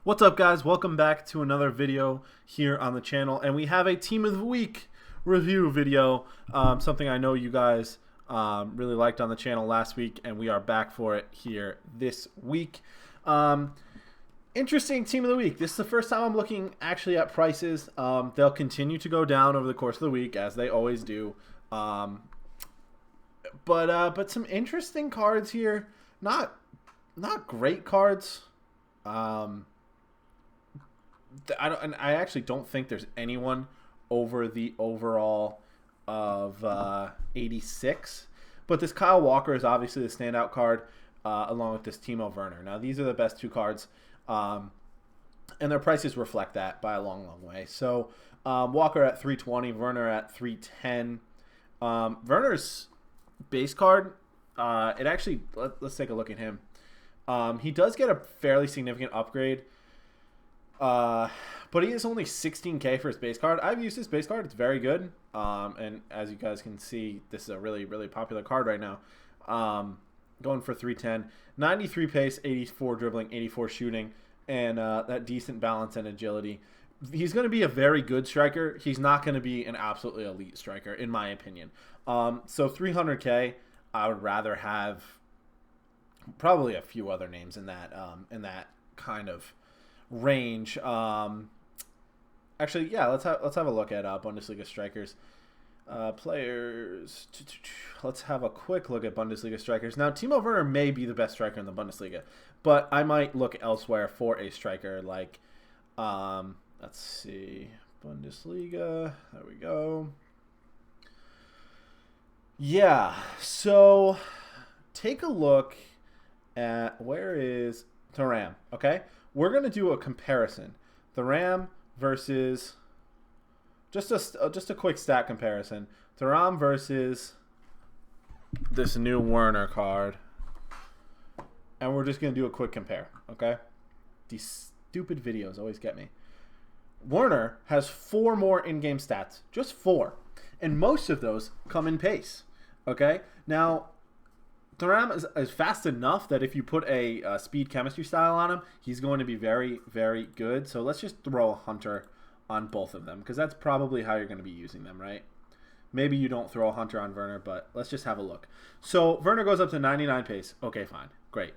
What's up, guys? Welcome back to another video here on the channel, and we have a Team of the Week review video, something I know you guys really liked on the channel last week, and we are back for it here this week. Interesting Team of the Week. This is the first time I'm looking actually at prices. They'll continue to go down over the course of the week, as they always do. But some interesting cards here. Not great cards. I actually don't think there's anyone over the overall of 86, but this Kyle Walker is obviously the standout card, along with this Timo Werner. Now these are the best two cards, and their prices reflect that by a long way. So Walker at 320, Werner at 310. Werner's base card, it actually, let's take a look at him. He does get a fairly significant upgrade. But he is only 16K for his base card. I've used his base card. It's very good. And as you guys can see, this is a really popular card right now. Going for 310, 93 pace, 84 dribbling, 84 shooting, and that decent balance and agility. He's going to be a very good striker. He's not going to be an absolutely elite striker, in my opinion. So 300K, I would rather have probably a few other names in that kind of range. Actually, yeah, let's have a look at Bundesliga strikers, players. Let's have a quick look at Bundesliga strikers. Now, Timo Werner may be the best striker in the Bundesliga, but I might look elsewhere for a striker like, let's see, Bundesliga. There we go. Yeah, so take a look at, where is Thuram? Okay. We're going to do a comparison. Thuram versus, just a quick stat comparison. Thuram versus this new Werner card. And we're just going to do a quick compare, okay? These stupid videos always get me. Werner has 4 more in-game stats. Just 4. And most of those come in pace, okay? Now, Thuram is fast enough that if you put a speed chemistry style on him, he's going to be very good. So let's just throw a Hunter on both of them, because that's probably how you're going to be using them, right? Maybe you don't throw a Hunter on Werner, but let's just have a look. So Werner goes up to 99 pace. Okay, fine. Great.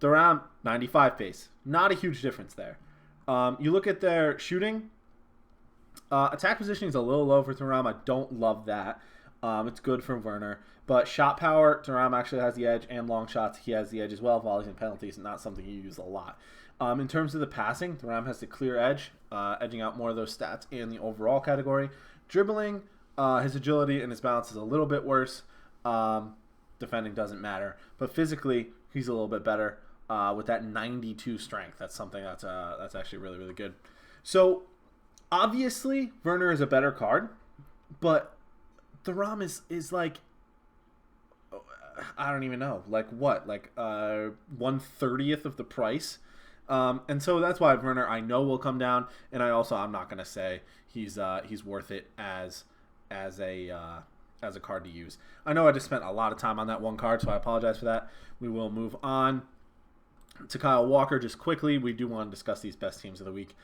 Thuram, 95 pace. Not a huge difference there. You look at their shooting. Attack positioning is a little low for Thuram. I don't love that. It's good for Werner. But shot power, Thuram actually has the edge, and long shots, he has the edge as well. Volleys and penalties, not something you use a lot. In terms of the passing, Thuram has the clear edge, edging out more of those stats in the overall category. Dribbling, his agility and his balance is a little bit worse. Defending doesn't matter. But physically, he's a little bit better with that 92 strength. That's something that's actually really good. So, obviously, Werner is a better card, but Thuram is like, I don't even know, like what, like 1/30th of the price, and so that's why Werner, I know, will come down, and I'm not gonna say he's worth it as a card to use. I know I just spent a lot of time on that one card, so I apologize for that. We will move on to Kyle Walker just quickly. We do want to discuss these best teams of the week.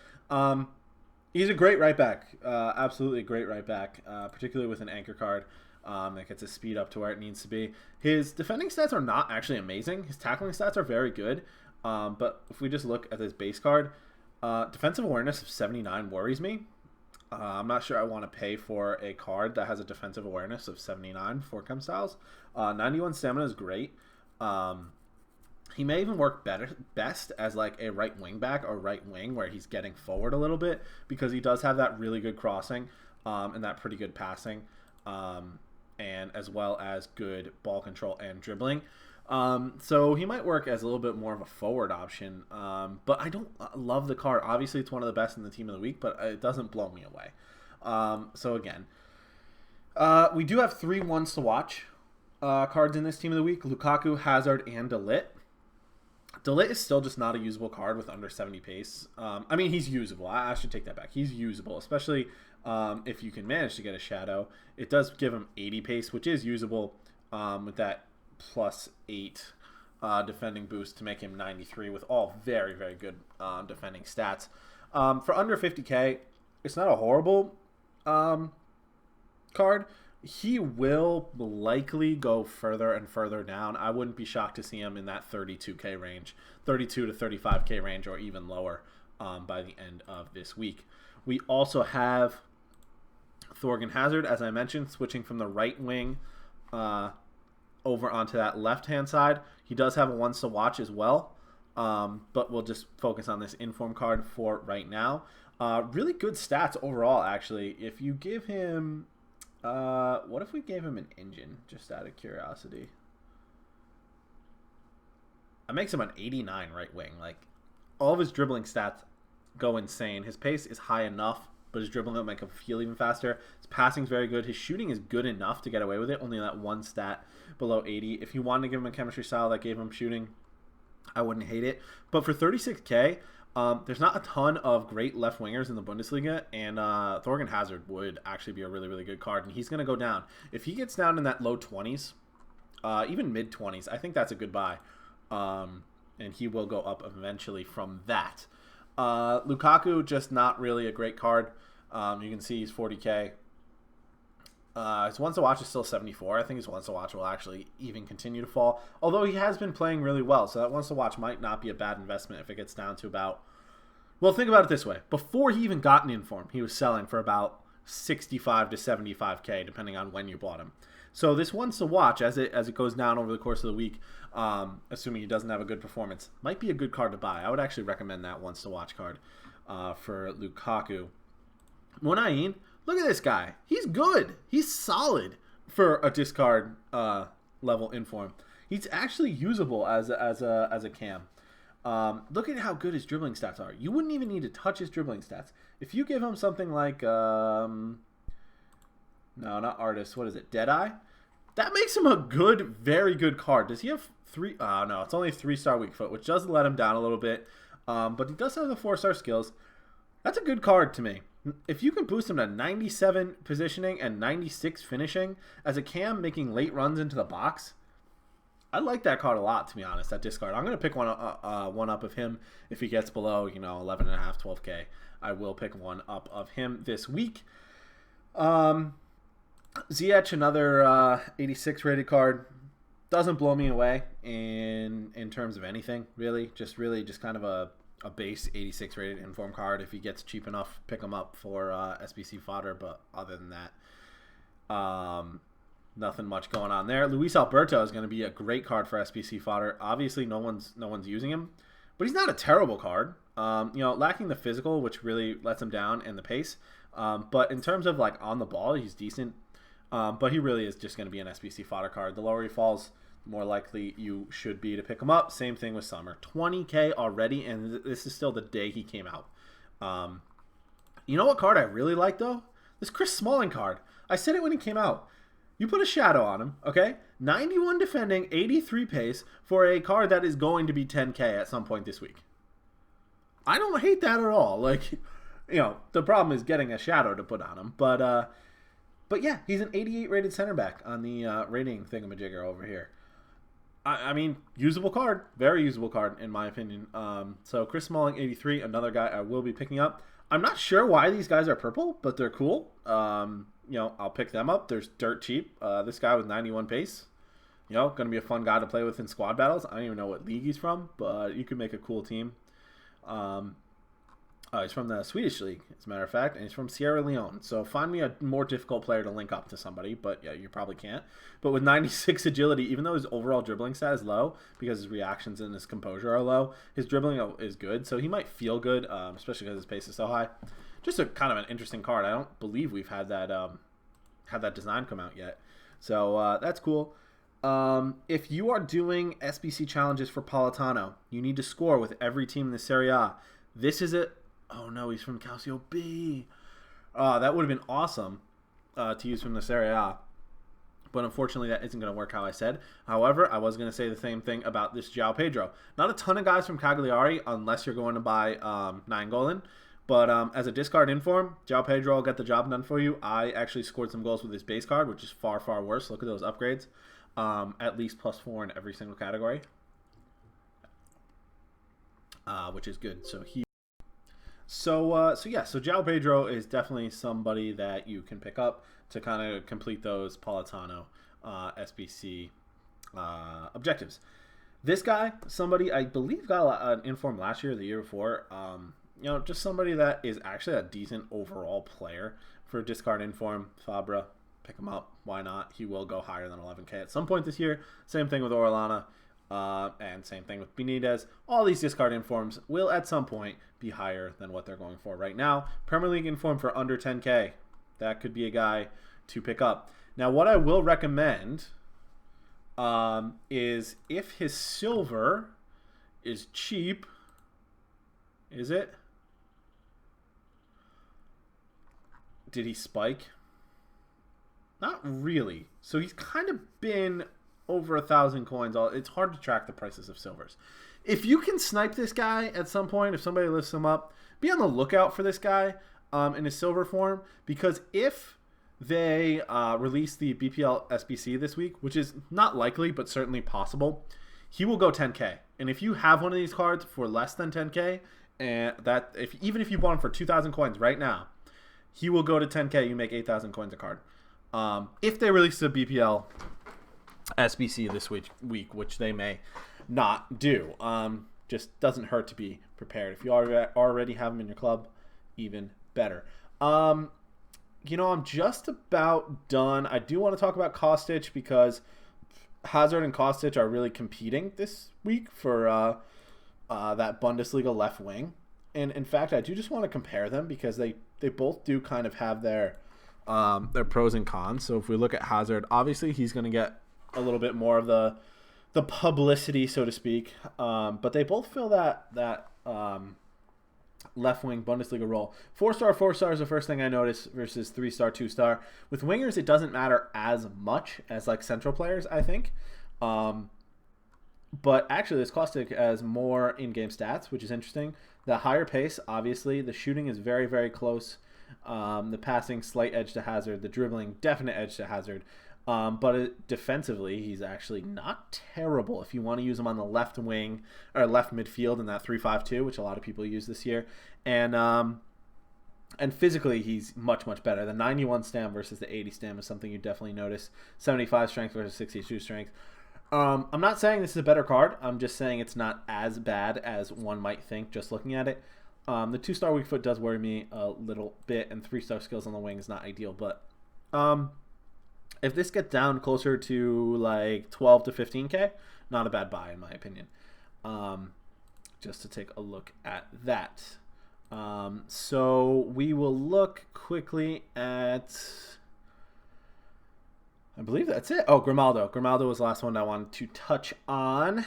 He's a great right back, absolutely a great right back, particularly with an anchor card. That gets his speed up to where it needs to be. His defending stats are not actually amazing. His tackling stats are very good. But if we just look at his base card, defensive awareness of 79 worries me. I'm not sure I want to pay for a card that has a defensive awareness of 79 for chem styles. 91 stamina is great. He may even work best as like a right wing back or right wing, where he's getting forward a little bit, because he does have that really good crossing and that pretty good passing. And as well as good ball control and dribbling. So he might work as a little bit more of a forward option. But I don't love the card. Obviously, it's one of the best in the Team of the Week, but it doesn't blow me away. So again, we do have 3 ones to watch cards in this Team of the Week: Lukaku, Hazard, and De Ligt. De Ligt is still just not a usable card with under 70 pace. I mean, he's usable. I should take that back. He's usable, especially if you can manage to get a shadow. It does give him 80 pace, which is usable with that +8 defending boost to make him 93 with all very, very good defending stats. For under 50K, it's not a horrible card. He will likely go further and further down. I wouldn't be shocked to see him in that 32K range, 32 to 35K range, or even lower by the end of this week. We also have Thorgan Hazard, as I mentioned, switching from the right wing over onto that left-hand side. He does have a once to watch as well, but we'll just focus on this inform card for right now. Really good stats overall, actually. If you give him... what if we gave him an engine, just out of curiosity? That makes him an 89 right wing. Like, all of his dribbling stats go insane. His pace is high enough, but his dribbling will make him feel even faster. His passing is very good. His shooting is good enough to get away with it. Only that one stat below 80. If you wanted to give him a chemistry style that gave him shooting, I wouldn't hate it. But for 36K, there's not a ton of great left wingers in the Bundesliga, and Thorgan Hazard would actually be a really, really good card, and he's going to go down. If he gets down in that low 20s, even mid 20s, I think that's a good buy, and he will go up eventually from that. Lukaku, just not really a great card. You can see he's 40K. His once to watch is still 74. I think his once to watch will actually even continue to fall, although he has been playing really well, so that once to watch might not be a bad investment if it gets down to about... Well, think about it this way. Before he even got an inform, he was selling for about 65 to 75K, depending on when you bought him. So this once to watch, as it goes down over the course of the week, assuming he doesn't have a good performance, might be a good card to buy. I would actually recommend that once to watch card for Lukaku. Munayin, look at this guy. He's good. He's solid for a discard level inform. He's actually usable as a cam. Look at how good his dribbling stats are. You wouldn't even need to touch his dribbling stats. If you give him something like no, not Artist. What is it? Deadeye? That makes him a good, very good card. Does he have 3? No, it's only 3-star weak foot, which does let him down a little bit. But he does have the 4-star skills. That's a good card to me. If you can boost him to 97 positioning and 96 finishing as a cam making late runs into the box, I like that card a lot, to be honest, that discard. I'm going to pick one up of him if he gets below, 11.5, 12K. I will pick one up of him this week. Ziyech, another 86 rated card. Doesn't blow me away in terms of anything, really. Just kind of a base 86 rated inform card. If he gets cheap enough, pick him up for SBC fodder. But other than that, nothing much going on there. Luis Alberto is going to be a great card for SBC fodder. Obviously, no one's using him, but he's not a terrible card. Lacking the physical, which really lets him down, and the pace. But in terms of like on the ball, he's decent. But he really is just going to be an SBC fodder card. The lower he falls, the more likely you should be to pick him up. Same thing with Summer. 20K already, and this is still the day he came out. You know what card I really like, though? This Chris Smalling card. I said it when he came out. You put a shadow on him, okay? 91 defending, 83 pace for a card that is going to be 10K at some point this week. I don't hate that at all. Like, the problem is getting a shadow to put on him. But yeah, he's an 88 rated center back on the rating thingamajigger over here. I mean, usable card. Very usable card, in my opinion. So Chris Smalling, 83, another guy I will be picking up. I'm not sure why these guys are purple, but they're cool. I'll pick them up. They're dirt cheap. This guy with 91 pace. Going to be a fun guy to play with in squad battles. I don't even know what league he's from, but you could make a cool team. He's from the Swedish league, as a matter of fact, and he's from Sierra Leone. So find me a more difficult player to link up to somebody, but yeah, you probably can't. But with 96 agility, even though his overall dribbling stat is low, because his reactions and his composure are low, his dribbling is good, so he might feel good, especially because his pace is so high. Just a kind of an interesting card. I don't believe we've had that design come out yet. So that's cool. If you are doing SBC challenges for Politano, you need to score with every team in the Serie A. This is it. Oh no, he's from Calcio B. That would have been awesome to use from the Serie A. But unfortunately, that isn't going to work how I said. However, I was going to say the same thing about this João Pedro. Not a ton of guys from Cagliari, unless you're going to buy Nainggolan. But as a discard inform, João Pedro will get the job done for you. I actually scored some goals with his base card, which is far, far worse. Look at those upgrades. At least +4 in every single category. which is good. So João Pedro is definitely somebody that you can pick up to kind of complete those Politano SBC objectives. This guy, somebody I believe got an inform last year or the year before. Just somebody that is actually a decent overall player for discard inform. Fabra, pick him up. Why not? He will go higher than 11K at some point this year. Same thing with Orellana. And same thing with Benitez. All these discard informs will at some point be higher than what they're going for right now. Premier League inform for under 10K. That could be a guy to pick up. Now, what I will recommend is if his silver is cheap. Is it? Did he spike? Not really. So he's kind of been over 1,000 coins. It's hard to track the prices of silvers. If you can snipe this guy at some point, if somebody lifts him up, be on the lookout for this guy in his silver form, because if they release the BPL SBC this week, which is not likely but certainly possible, he will go 10K. And if you have one of these cards for less than 10K, and even if you bought him for 2,000 coins right now, he will go to 10K. You make 8,000 coins a card. If they release the BPL SBC this week, which they may not do. Just doesn't hurt to be prepared. If you already have them in your club, even better. I'm just about done. I do want to talk about Kostic because Hazard and Kostic are really competing this week for that Bundesliga left wing. And in fact, I do just want to compare them because they both do kind of have their pros and cons. So if we look at Hazard, obviously he's going to get a little bit more of the publicity, so to speak. But they both fill that left wing Bundesliga role. 4-star is the first thing I noticed versus 3-star, 2-star. With wingers, it doesn't matter as much as like central players, I think. But actually, this Kostic has more in-game stats, which is interesting. The higher pace, obviously. The shooting is very, very close. The passing, slight edge to Hazard. The dribbling, definite edge to Hazard. But defensively, he's actually not terrible if you want to use him on the left wing or left midfield in that 3-5-2, which a lot of people use this year. And physically, he's much, much better. The 91 stam versus the 80 stam is something you definitely notice. 75 strength versus 62 strength. I'm not saying this is a better card. I'm just saying it's not as bad as one might think just looking at it. The 2-star weak foot does worry me a little bit, and 3-star skills on the wing is not ideal. But if this gets down closer to like 12 to 15K, not a bad buy in my opinion. Just to take a look at that. So we will look quickly at, I believe that's it. Oh, Grimaldo. Grimaldo was the last one I wanted to touch on.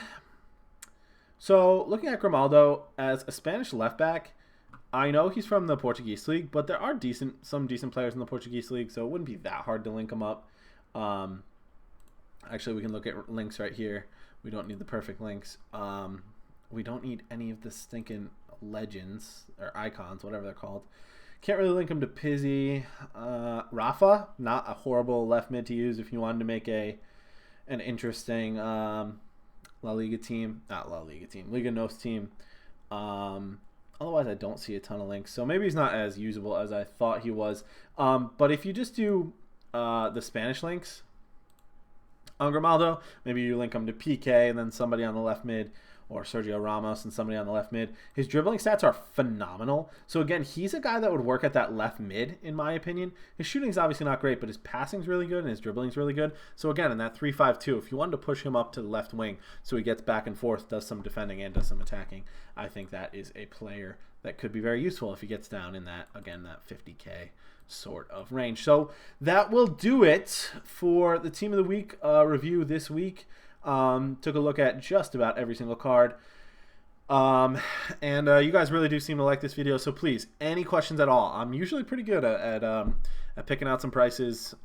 So looking at Grimaldo as a Spanish left back, I know he's from the Portuguese league, but there are some decent players in the Portuguese league, so it wouldn't be that hard to link them up. Actually, we can look at links right here. We don't need the perfect links. We don't need any of the stinking legends or icons, whatever they're called. Can't really link him to Pizzi. Rafa, not a horrible left mid to use if you wanted to make an interesting Liga NOS team. Otherwise, I don't see a ton of links. So maybe he's not as usable as I thought he was. But if you just do the Spanish links on Grimaldo, maybe you link him to PK and then somebody on the left mid, or Sergio Ramos and somebody on the left mid. His dribbling stats are phenomenal. So again, he's a guy that would work at that left mid, in my opinion. His shooting's obviously not great, but his passing's really good and his dribbling's really good. So again, in that 3-5-2, if you wanted to push him up to the left wing so he gets back and forth, does some defending and does some attacking, I think that is a player that could be very useful if he gets down in that, again, that 50K sort of range. So that will do it for the Team of the Week review this week. Took a look at just about every single card. And you guys really do seem to like this video, so please, any questions at all. I'm usually pretty good at picking out some prices,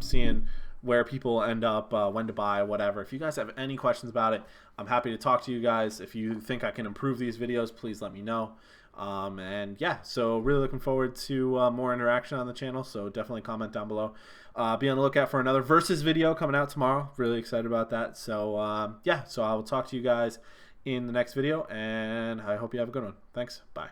seeing where people end up, when to buy, whatever. If you guys have any questions about it, I'm happy to talk to you guys. If you think I can improve these videos, please let me know. And yeah, so really looking forward to more interaction on the channel, so definitely comment down below. Be on the lookout for another Versus video coming out tomorrow. Really excited about that. So yeah, so I will talk to you guys in the next video, and I hope you have a good one. Thanks. Bye.